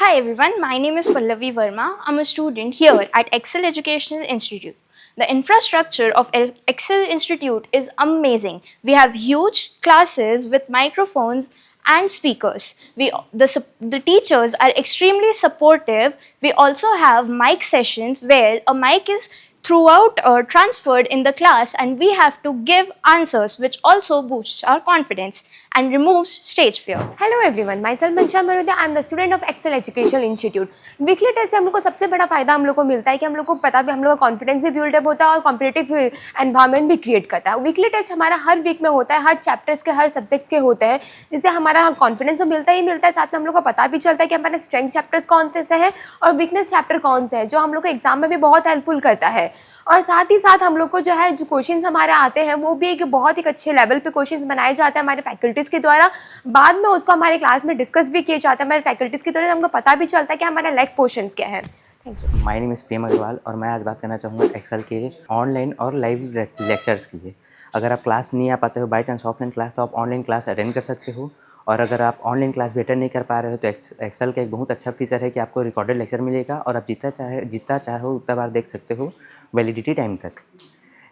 Hi everyone, my name is Pallavi Verma. I'm a student here at Excel Educational Institute. The infrastructure of Excel Institute is amazing. We have huge classes with microphones and speakers. The teachers are extremely supportive. We also have mic sessions where a mic is throughout transferred in the class and we have to give answers, which also boosts our confidence and removes stage fear. Hello everyone, myself Mansha Marodia, I am the student of Excel educational institute. Weekly test से हम लोग को सबसे बड़ा फायदा हम लोग को मिलता है कि हम लोग को पता भी, हम लोग का कॉन्फिडेंस भी बिल्डअप होता है और कॉम्पिटेटिव एनवायरनमेंट भी क्रिएट करता है। वीकली टेस्ट हमारा हर वीक में होता है, हर चैप्टर्स के, हर सब्जेक्ट्स के होते हैं, जिससे हमारा कॉन्फिडेंस तो मिलता ही मिलता है, साथ में हम लोग को पता भी चलता है कि हमारे स्ट्रेंथ चैप्टर्स कौन से हैं और वीकनेस चैप्टर कौन से हैं, जो हम लोग को एग्जाम में भी बहुत हेल्पफुल करता है। और साथ ही साथ हम लोग को जो है, जो क्वेश्चंस हमारे आते हैं वो भी एक बहुत ही अच्छे लेवल पे क्वेश्चंस बनाए जाते हैं हमारे फैकल्टीज़ के द्वारा। बाद में उसको हमारे क्लास में डिस्कस भी किए जाते हैं हमारे फैकल्टीज़ के द्वारा, हमको पता भी चलता है कि हमारा लाइक क्वेश्चंस क्या है। Thank you. My name is Prem Agarwal और मैं आज बात करना चाहूँगा एक्सेल के ऑनलाइन और लाइव लेक्चर्स के लिए। अगर आप क्लास नहीं आ पाते हो बाई चांस ऑफलाइन क्लास, तो आप ऑनलाइन क्लास अटेंड कर सकते हो। और अगर आप ऑनलाइन क्लास भी अटेंड नहीं कर पा रहे हो तो एक्सेल का एक बहुत अच्छा फीचर है कि आपको रिकॉर्डेड लेक्चर मिलेगा और आप जितना चाहो उतना बार देख सकते हो, वैलिडिटी टाइम तक।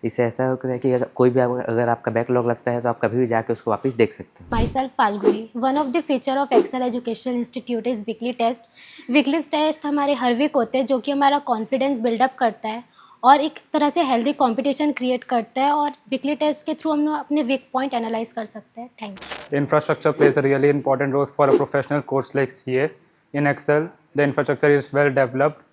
इससे ऐसा होता है कि अगर आपका बैकलॉग लगता है तो आप कभी भी जाके उसको वापस देख सकते हो। Myself Falguni. One of the feature of Excel Educational Institute is weekly test. Weekly test हमारे हर वीक होते हैं, जो कि हमारा कॉन्फिडेंस बिल्डअप करता है और एक तरह से हेल्दी कंपटीशन क्रिएट करता है। और वीकली टेस्ट के थ्रू हम लोग अपने वीक पॉइंट एनालाइज कर सकते हैं। Thank you. Infrastructure plays a really important role for a professional course like CA. In Excel, the infrastructure is well developed.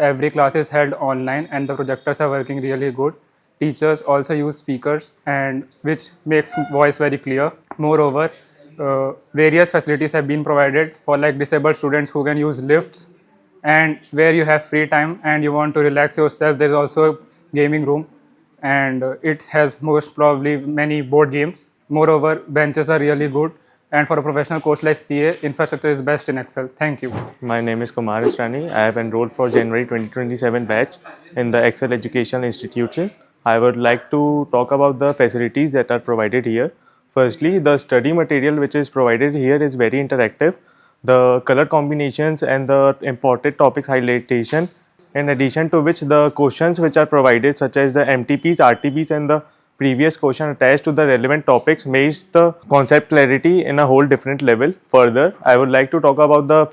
Every class is held online and the projectors are working really good. Teachers also use speakers, and which makes voice very clear. Moreover, various facilities have been provided for like disabled students who can use lifts, and where you have free time and you want to relax yourself, there is also a gaming room, and it has most probably many board games. Moreover, benches are really good, and for a professional course like CA, infrastructure is best in Excel. Thank you. My name is Kumar Israni. I have enrolled for January 2027 batch in the Excel Educational Institute. I would like to talk about the facilities that are provided here. Firstly, the study material which is provided here is very interactive. The color combinations and the important topics highlightation, in addition to which the questions which are provided, such as the MTPs, RTPs and the previous question attached to the relevant topics, makes the concept clarity in a whole different level. Further, I would like to talk about the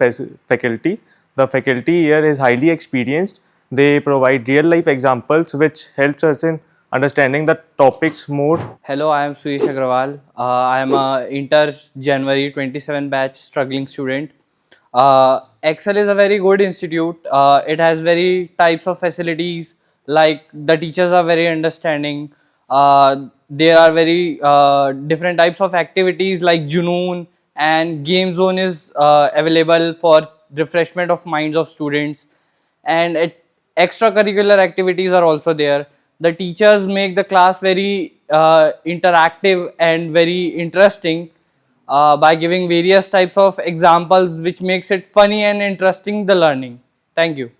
faculty. The faculty here is highly experienced. They provide real life examples which helps us in understanding the topics more. Hello, I am Suyesh Agrawal. I am a inter January 27 batch struggling student. Excel is a very good institute. It has very types of facilities, like the teachers are very understanding. There are very different types of activities like Junoon, and game zone is available for refreshment of minds of students, and extracurricular activities are also there. The teachers make the class very interactive and very interesting by giving various types of examples, which makes it funny and interesting the learning. Thank you.